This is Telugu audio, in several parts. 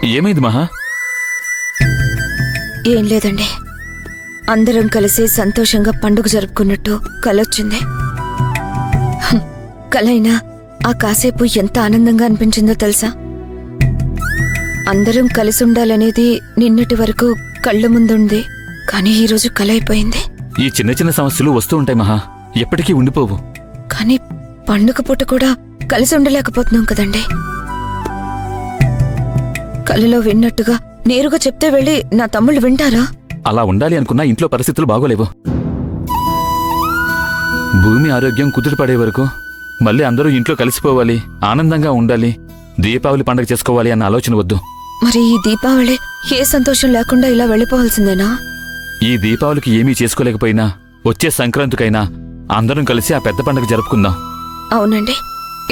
ఏమైంది మహా? ఏం లేదండి, అందరం కలిసి సంతోషంగా పండుగ జరుపుకున్నట్టు కలొచ్చింది. కలైనా ఆ కాసేపు ఎంత ఆనందంగా అనిపించిందో తెలుసా? అందరం కలిసి ఉండాలనేది నిన్నటి వరకు కళ్ళ ముందుంది, కానీ ఈరోజు కల అయిపోయింది. ఈ చిన్న చిన్న సమస్యలు వస్తూ ఉంటాయి మహా, ఎప్పటికీ ఉండిపోవు. కానీ పండుగ పూట కూడా కలిసి ఉండలేకపోతున్నాం కదండి. కలలో విన్నట్టుగా నేరుగా చెప్తే వెళ్ళి నా తమ్ముళ్ళు వింటారా? అలా ఉండాలి అనుకున్నా ఇంట్లో పరిస్థితులు బాగోలేవు. భూమి ఆరోగ్యం కుదుటపడే వరకు మళ్ళీ అందరూ ఇంట్లో కలిసిపోవాలి, ఆనందంగా ఉండాలి, దీపావళి పండుగ చేసుకోవాలి అన్న ఆలోచన వద్దు. మరి ఈ దీపావళి ఏ సంతోషం లేకుండా ఇలా వెళ్ళిపోవాల్సిందేనా? ఈ దీపావళికి ఏమీ చేసుకోలేకపోయినా వచ్చే సంక్రాంతికైనా అందరం కలిసి ఆ పెద్ద పండుగ జరుపుకుందాం. అవునండి,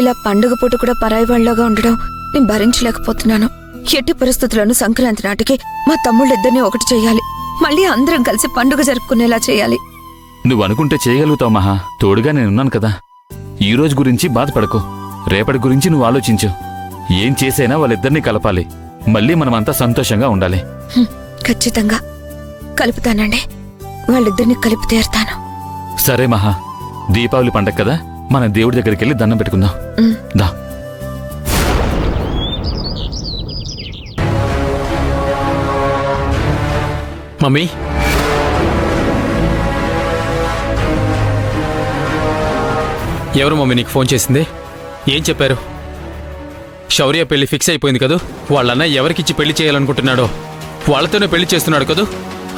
ఇలా పండుగ పూట కూడా పరాయి వాళ్ళగా ఉండడం నేను భరించలేకపోతున్నాను. ఎట్టి పరిస్థితుల్లోనూ సంక్రాంతి నాటికి మా తమ్ముళ్ళిద్దరినీ ఒకటి చెయ్యాలి, మళ్ళీ అందరం కలిసి పండుగ జరుపుకునేలా చేయాలి. నువ్వు అనుకుంటే చేయగలుగుతావు మహా, తోడుగా నేనున్నాను కదా. ఈ రోజు గురించి బాధపడకు, రేపటి గురించి నువ్వు ఆలోచించు. ఏం చేసైనా వాళ్ళిద్దరినీ కలపాలి, మళ్ళీ మనమంతా సంతోషంగా ఉండాలి. ఖచ్చితంగా కలుపుతానండి, వాళ్ళిద్దరిని కలిపి తీరుతాను. సరే మహా, దీపావళి పండగ కదా, మన దేవుడి దగ్గరికి వెళ్ళి దండం పెట్టుకుందాం. దా. మమ్మీ, ఎవరు మమ్మీ నీకు ఫోన్ చేసింది? ఏం చెప్పారు? శౌర్య పెళ్లి ఫిక్స్ అయిపోయింది కదూ. వాళ్ళన్న ఎవరికిచ్చి పెళ్లి చేయాలనుకుంటున్నాడో వాళ్ళతోనే పెళ్లి చేస్తున్నాడు కదూ.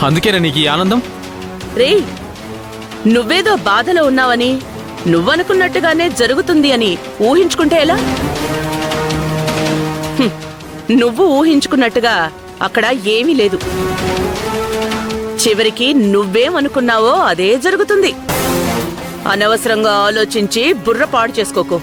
అందుకేనా నీకు ఈ ఆనందం? రే, నువ్వేదో బాధలో ఉన్నావని, నువ్వనుకున్నట్టుగానే జరుగుతుంది అని ఊహించుకుంటే ఎలా? నువ్వు ఊహించుకున్నట్టుగా అక్కడ ఏమీ లేదు. చివరికి నువ్వేమనుకున్నావో అదే జరుగుతుంది. అనవసరంగా ఆలోచించి బుర్ర పాడు చేసుకోకు.